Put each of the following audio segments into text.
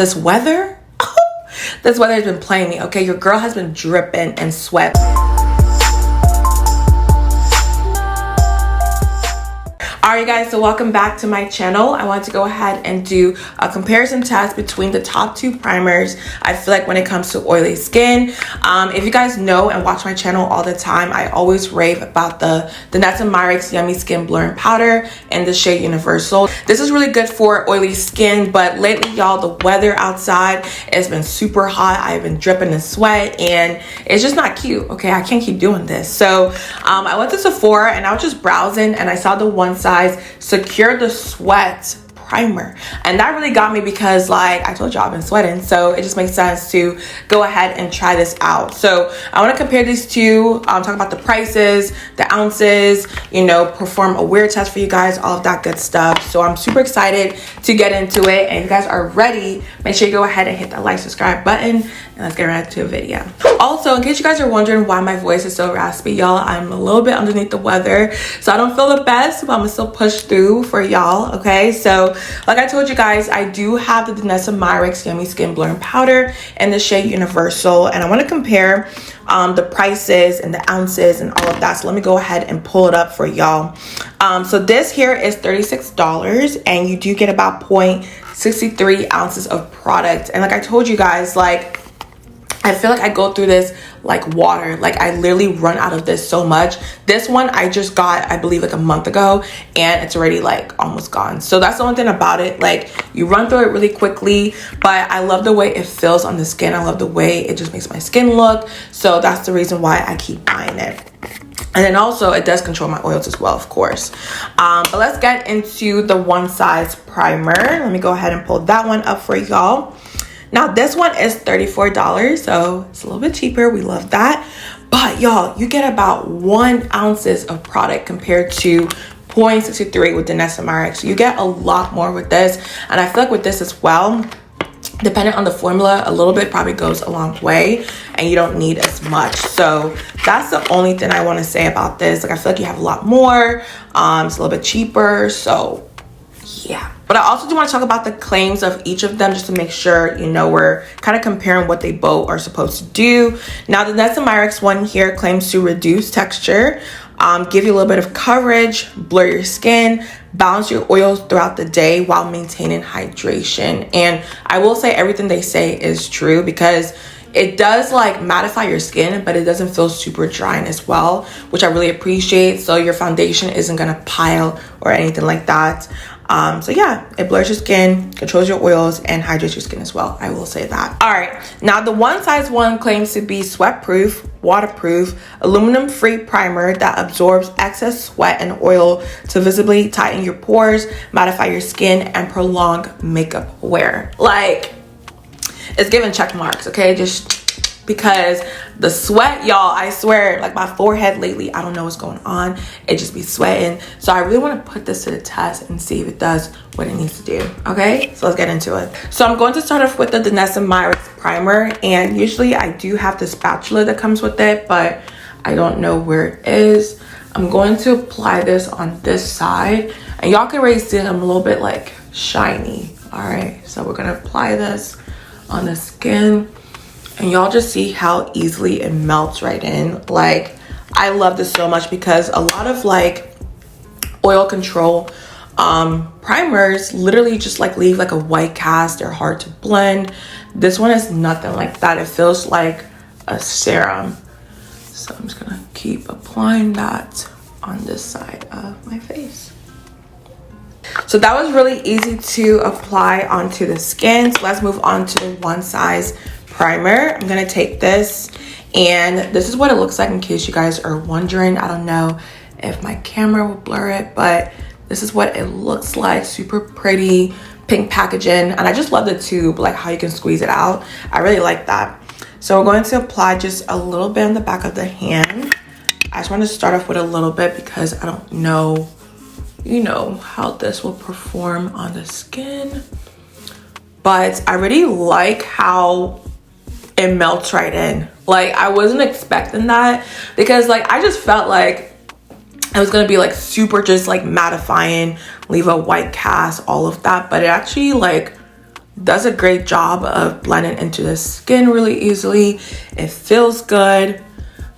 This weather, this weather has been playing me, okay? Your girl has been dripping in sweat. Alright guys, so welcome back to my channel. I wanted to go ahead and do a comparison test between the top two primers I feel like when it comes to oily skin. If you guys know and watch my channel all the time, I always rave about the DANESSA MYRICKS Yummy Skin Blur and Powder and the shade Universal. This is really good for oily skin, but lately y'all, the weather outside has been super hot. I've been dripping in sweat and it's just not cute, okay? I can't keep doing this. So I went to Sephora and I was just browsing and I saw the one size Secure the Sweat primer, and that really got me because, like I told y'all, I've been sweating, so it just makes sense to go ahead and try this out. So I want to compare these two, talk about the prices, the ounces, you know, perform a wear test for you guys, all of that good stuff. So I'm super excited to get into it, and if you guys are ready, make sure you go ahead and hit that like, subscribe button, and let's get right to the video. Also, in case you guys are wondering why my voice is so raspy, y'all, I'm a little bit underneath the weather, so I don't feel the best, but I'm gonna still push through for y'all, okay? So like I told you guys, I do have the DANESSA MYRICKS Yummy Skin Blur and Powder in the shade Universal, and I want to compare the prices and the ounces and all of that. So let me go ahead and pull it up for y'all. So this here is $36, and you do get about 0.63 ounces of product. And like I told you guys, like I feel like I go through this like water. Like I literally run out of this so much. This one I just got, I believe, like a month ago, and it's already like almost gone. So that's the one thing about it. Like you run through it really quickly, but I love the way it feels on the skin. I love the way it just makes my skin look. So that's the reason why I keep buying it. And then also it does control my oils as well, of course. But let's get into the one size primer. Let me go ahead and pull that one up for y'all. Now this one is $34, so it's a little bit cheaper. We love that. But y'all, you get about 1 ounces of product compared to 0.63 with DANESSA MYRICKS. You get a lot more with this, and I feel like with this as well, depending on the formula, a little bit probably goes a long way, and you don't need as much. So that's the only thing I want to say about this. Like I feel like you have a lot more. It's a little bit cheaper, so yeah. But I also do want to talk about the claims of each of them just to make sure, you know, we're kind of comparing what they both are supposed to do. Now, the DANESSA MYRICKS one here claims to reduce texture, give you a little bit of coverage, blur your skin, balance your oils throughout the day while maintaining hydration. And I will say everything they say is true, because it does like mattify your skin, but it doesn't feel super drying as well, which I really appreciate. So your foundation isn't gonna pile or anything like that. So yeah, it blurs your skin, controls your oils, and hydrates your skin as well. I will say that. All right, now the one size one claims to be sweat proof, waterproof, aluminum free primer that absorbs excess sweat and oil to visibly tighten your pores, mattify your skin, and prolong makeup wear. Like, it's giving check marks, okay? Just because the sweat, y'all, I swear, like my forehead lately, I don't know what's going on, it just be sweating. So I really want to put this to the test and see if it does what it needs to do. Okay, so let's get into it. So I'm going to start off with the DANESSA MYRICKS primer, and usually I do have the spatula that comes with it, but I don't know where it is. I'm going to apply this on this side, and y'all can already see I'm a little bit like shiny. All right, so we're gonna apply this on the skin, and y'all just see how easily it melts right in. Like, I love this so much because a lot of like oil control primers literally just like leave like a white cast. They're hard to blend. This one is nothing like that. It feels like a serum. So I'm just gonna keep applying that on this side of my face. So that was really easy to apply onto the skin. So let's move on to the one size primer. I'm gonna take this, and this is what it looks like in case you guys are wondering. I don't know if my camera will blur it, but this is what it looks like. Super pretty pink packaging, and I just love the tube, like how you can squeeze it out. I really like that. So we're going to apply just a little bit on the back of the hand. I just want to start off with a little bit because I don't know, you know, how this will perform on the skin, but I really like how it melts right in. Like, I wasn't expecting that, because like I just felt like it was gonna be like super just like mattifying, leave a white cast, all of that, but it actually like does a great job of blending into the skin really easily. It feels good.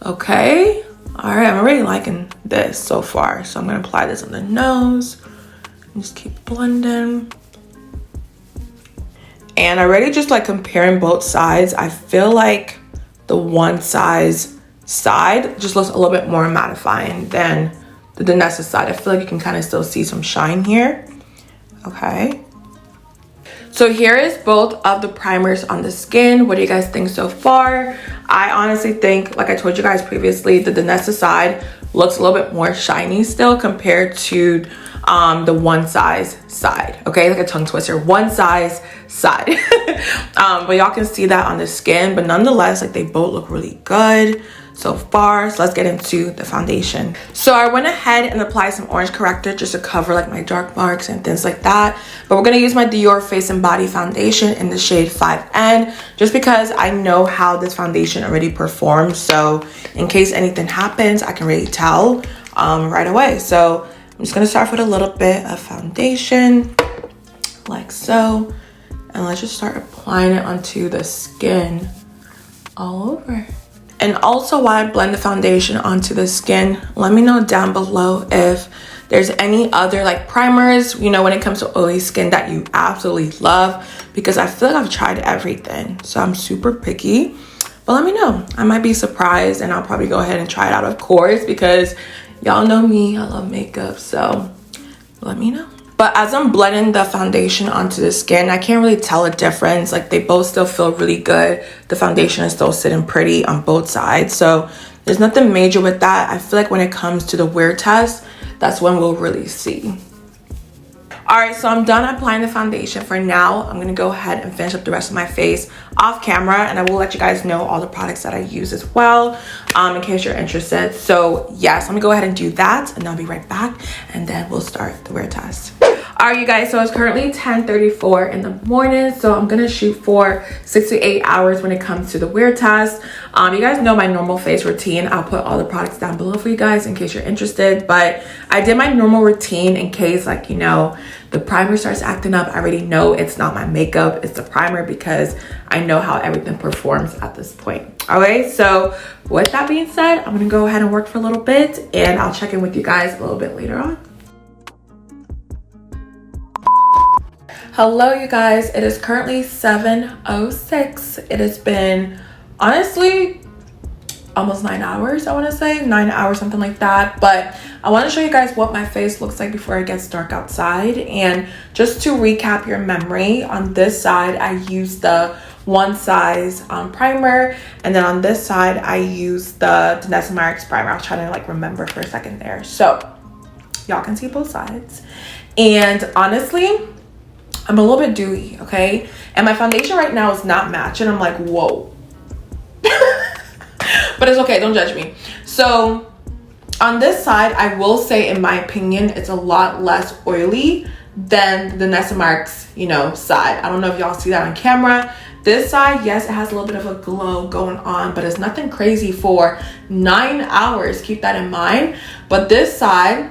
Okay, all right, I'm already liking this so far. So I'm gonna apply this on the nose and just keep blending. And I already just like comparing both sides. I feel like the one size side just looks a little bit more mattifying than the DANESSA side. I feel like you can kind of still see some shine here. Okay. So here is both of the primers on the skin. What do you guys think so far? I honestly think, like I told you guys previously, the DANESSA side looks a little bit more shiny still compared to the one size side. Okay, like a tongue twister, one size side. But y'all can see that on the skin, but nonetheless, like they both look really good so far. So let's get into the foundation. So I went ahead and applied some orange corrector just to cover like my dark marks and things like that. But we're gonna use my Dior Face and Body foundation in the shade 5N, just because I know how this foundation already performs. So in case anything happens, I can really tell right away. So I'm just gonna start with a little bit of foundation, like so. And let's just start applying it onto the skin all over. And also while I blend the foundation onto the skin, let me know down below if there's any other like primers, you know, when it comes to oily skin that you absolutely love, because I feel like I've tried everything. So I'm super picky, but let me know. I might be surprised and I'll probably go ahead and try it out, of course, because y'all know me, I love makeup, so let me know. But as I'm blending the foundation onto the skin, I can't really tell a difference. Like they both still feel really good. The foundation is still sitting pretty on both sides. So there's nothing major with that. I feel like when it comes to the wear test, that's when we'll really see. All right, so I'm done applying the foundation for now. I'm gonna go ahead and finish up the rest of my face off camera, and I will let you guys know all the products that I use as well, in case you're interested. So yes, I'm gonna go ahead and do that, and I'll be right back, and then we'll start the wear test. All right, you guys, so it's currently 10:34 in the morning, so I'm gonna shoot for 6 to 8 hours when it comes to the wear test. You guys know my normal face routine. I'll put all the products down below for you guys in case you're interested, but I did my normal routine in case, like, you know, the primer starts acting up. I already know it's not my makeup, it's the primer, because I know how everything performs at this point. Okay, so with that being said, I'm gonna go ahead and work for a little bit, and I'll check in with you guys a little bit later on. Hello, you guys. It is currently 7:06. It has been, honestly, almost 9 hours, I want to say 9 hours, something like that. But I want to show you guys what my face looks like before it gets dark outside. And just to recap your memory, on this side I use the one size primer, and then on this side I use the DANESSA MYRICKS primer. I was trying to like remember for a second there, so y'all can see both sides. And honestly, I'm a little bit dewy, okay? And my foundation right now is not matching. I'm like, whoa. But it's okay, don't judge me. So on this side, I will say, in my opinion, it's a lot less oily than the DANESSA MYRICKS, you know, side. I don't know if y'all see that on camera. This side, yes, it has a little bit of a glow going on, but it's nothing crazy for 9 hours. Keep that in mind. But this side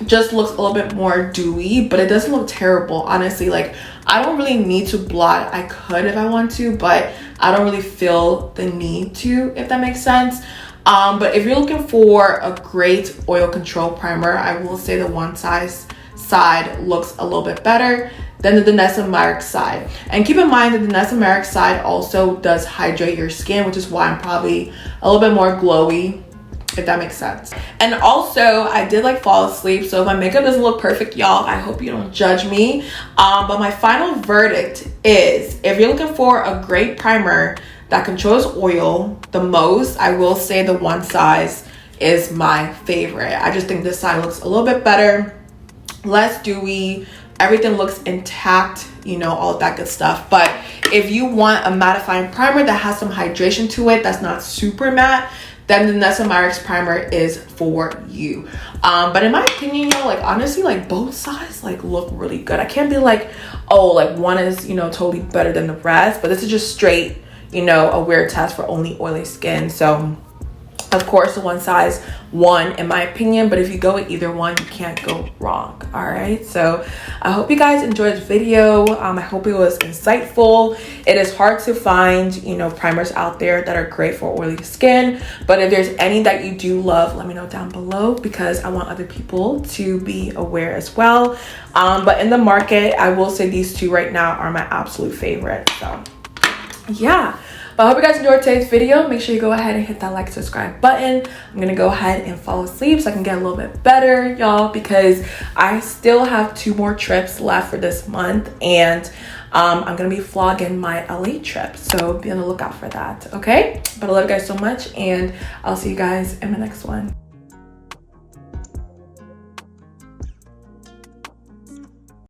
just looks a little bit more dewy, but it doesn't look terrible, honestly. Like, I don't really need to blot. I could if I want to, but I don't really feel the need to, if that makes sense. But if you're looking for a great oil control primer, I will say the one size side looks a little bit better than the DANESSA MYRICKS side. And keep in mind, the DANESSA MYRICKS side also does hydrate your skin, which is why I'm probably a little bit more glowy, if that makes sense. And also, I did like fall asleep, so if my makeup doesn't look perfect, y'all, I hope you don't judge me. But my final verdict is, if you're looking for a great primer that controls oil the most, I will say the one size is my favorite. I just think this side looks a little bit better, less dewy, everything looks intact, you know, all of that good stuff. But if you want a mattifying primer that has some hydration to it, that's not super matte, then the DANESSA MYRICKS primer is for you. But in my opinion, y'all, like, honestly, like, both sides like look really good. I can't be like, oh, like one is, you know, totally better than the rest, but this is just straight, you know, a wear test for only oily skin. So Of course, the one size one in my opinion, but if you go with either one, you can't go wrong. All right, so I hope you guys enjoyed the video. I hope it was insightful. It is hard to find, you know, primers out there that are great for oily skin, but if there's any that you do love, let me know down below, because I want other people to be aware as well. But in the market, I will say these two right now are my absolute favorite. So yeah, but I hope you guys enjoyed today's video. Make sure you go ahead and hit that like, subscribe button. I'm gonna go ahead and fall asleep so I can get a little bit better, y'all, because I still have 2 more trips left for this month, and I'm gonna be vlogging my LA trip, so be on the lookout for that. Okay, but I love you guys so much, and I'll see you guys in the next one.